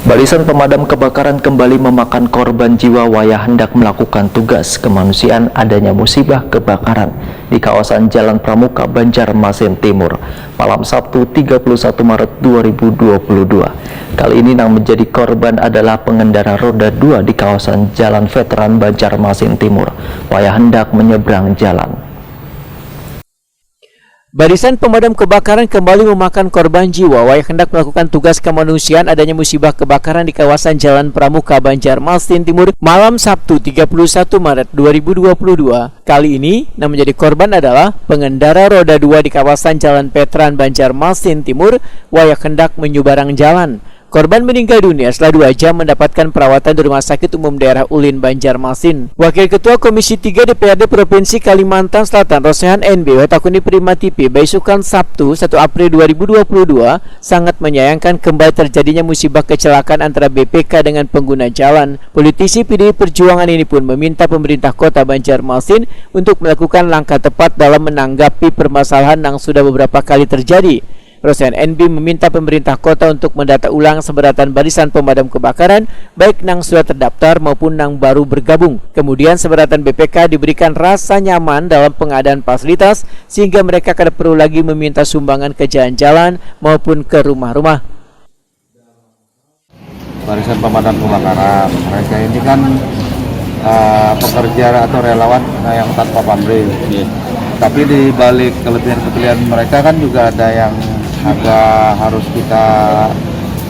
Barisan pemadam kebakaran kembali memakan korban jiwa waya hendak melakukan tugas kemanusiaan adanya musibah kebakaran di kawasan Jalan Pramuka, Banjarmasin Timur, malam Sabtu 31 Maret 2022. Kali ini yang menjadi korban adalah pengendara roda 2 di kawasan Jalan Veteran Banjarmasin Timur, waya hendak menyeberang jalan. Barisan pemadam kebakaran kembali memakan korban jiwa waya hendak melakukan tugas kemanusiaan adanya musibah kebakaran di kawasan Jalan Pramuka, Banjarmasin Timur, malam Sabtu 31 Maret 2022. Kali ini yang menjadi korban adalah pengendara roda 2 di kawasan Jalan Veteran Banjarmasin Timur, waya hendak menyeberang jalan. Korban meninggal dunia setelah 2 jam mendapatkan perawatan di Rumah Sakit Umum Daerah Ulin, Banjarmasin. Wakil Ketua Komisi 3 DPRD Provinsi Kalimantan Selatan, Rosehan NB, Watakuni Prima TV, Baisukan Sabtu 1 April 2022, sangat menyayangkan kembali terjadinya musibah kecelakaan antara BPK dengan pengguna jalan. Politisi PDI Perjuangan ini pun meminta pemerintah Kota Banjarmasin untuk melakukan langkah tepat dalam menanggapi permasalahan yang sudah beberapa kali terjadi. Rosehan NB meminta pemerintah kota untuk mendata ulang seberatan barisan pemadam kebakaran, baik yang sudah terdaftar maupun yang baru bergabung. Kemudian seberatan BPK diberikan rasa nyaman dalam pengadaan fasilitas, sehingga mereka tidak perlu lagi meminta sumbangan ke jalan-jalan maupun ke rumah-rumah. Barisan pemadam kebakaran, mereka ini kan pekerja atau relawan yang tanpa pamrih. Tapi di balik kelebihan-kelebihan mereka kan juga ada yang agak harus kita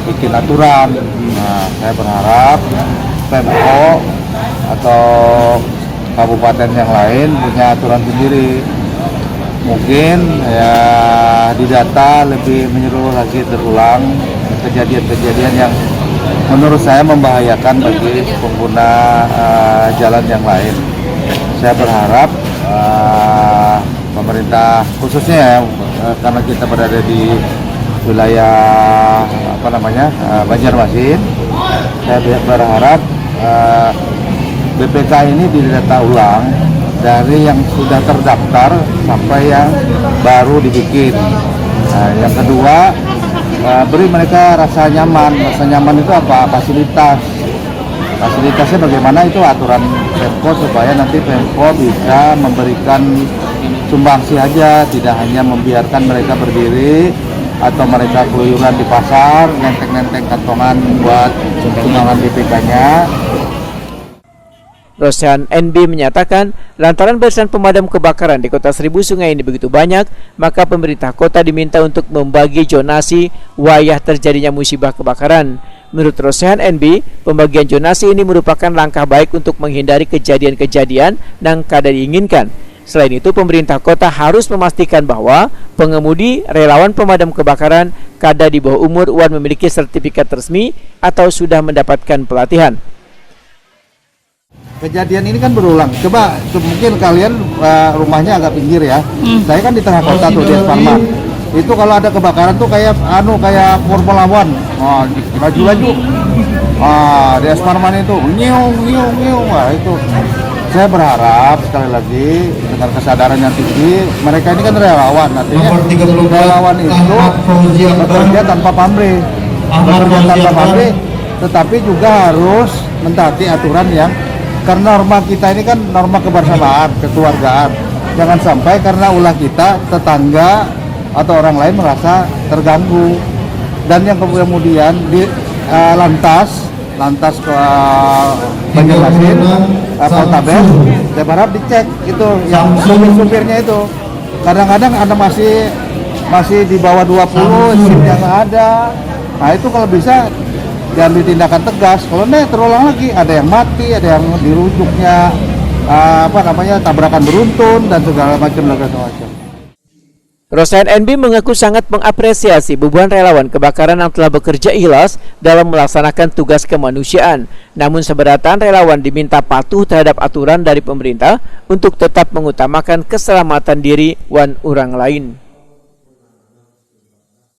bikin aturan. Nah, saya berharap Pemko atau kabupaten yang lain punya aturan sendiri. Mungkin ya didata lebih menyeluruh lagi terulang kejadian-kejadian yang menurut saya membahayakan bagi pengguna jalan yang lain. Saya berharap pemerintah khususnya ya, karena kita berada di wilayah Banjarmasin, saya berharap BPK ini didata ulang dari yang sudah terdaftar sampai yang baru dibikin. Nah, yang kedua, beri mereka rasa nyaman. Rasa nyaman itu apa? Fasilitasnya bagaimana, itu aturan Pemko, supaya nanti Pemko bisa memberikan sumbangsi aja, tidak hanya membiarkan mereka berdiri atau mereka keluyuran di pasar, nenteng-nenteng kantongan buat sumbangan BPK-nya. Rosehan NB menyatakan, lantaran barisan pemadam kebakaran di Kota Seribu Sungai ini begitu banyak, maka pemerintah kota diminta untuk membagi zonasi wayah terjadinya musibah kebakaran. Menurut Rosehan NB, pembagian zonasi ini merupakan langkah baik untuk menghindari kejadian-kejadian yang kada diinginkan. Selain itu, pemerintah kota harus memastikan bahwa pengemudi relawan pemadam kebakaran kada di bawah umur wan memiliki sertifikat resmi atau sudah mendapatkan pelatihan. Kejadian ini kan berulang. Coba mungkin kalian rumahnya agak pinggir ya. Saya kan di tengah kota tuh, di Esparman. Itu kalau ada kebakaran tuh kayak Formula One. Laju-laju. Di Esparman itu nyiung. Wah, itu saya berharap sekali lagi dengan kesadaran yang tinggi, mereka ini kan relawan, artinya relawan itu bekerja tanpa pamrih, tetapi juga harus mentaati aturan yang, karena norma kita ini kan norma kebersamaan, kekeluargaan. Jangan sampai karena ulah kita, tetangga atau orang lain merasa terganggu. Dan yang kemudian di lantas ke Banjarmasin, Poltabes, saya berharap dicek itu yang supir-supirnya itu. Kadang-kadang ada masih di bawah 20 SIM yang ada. Nah, itu kalau bisa diambil tindakan tegas. Kalau enggak terulang lagi, ada yang mati, ada yang dirujuknya tabrakan beruntun dan segala macam. Rosehan NB mengaku sangat mengapresiasi beban relawan kebakaran yang telah bekerja ikhlas dalam melaksanakan tugas kemanusiaan. Namun seberatan relawan diminta patuh terhadap aturan dari pemerintah untuk tetap mengutamakan keselamatan diri wan orang lain.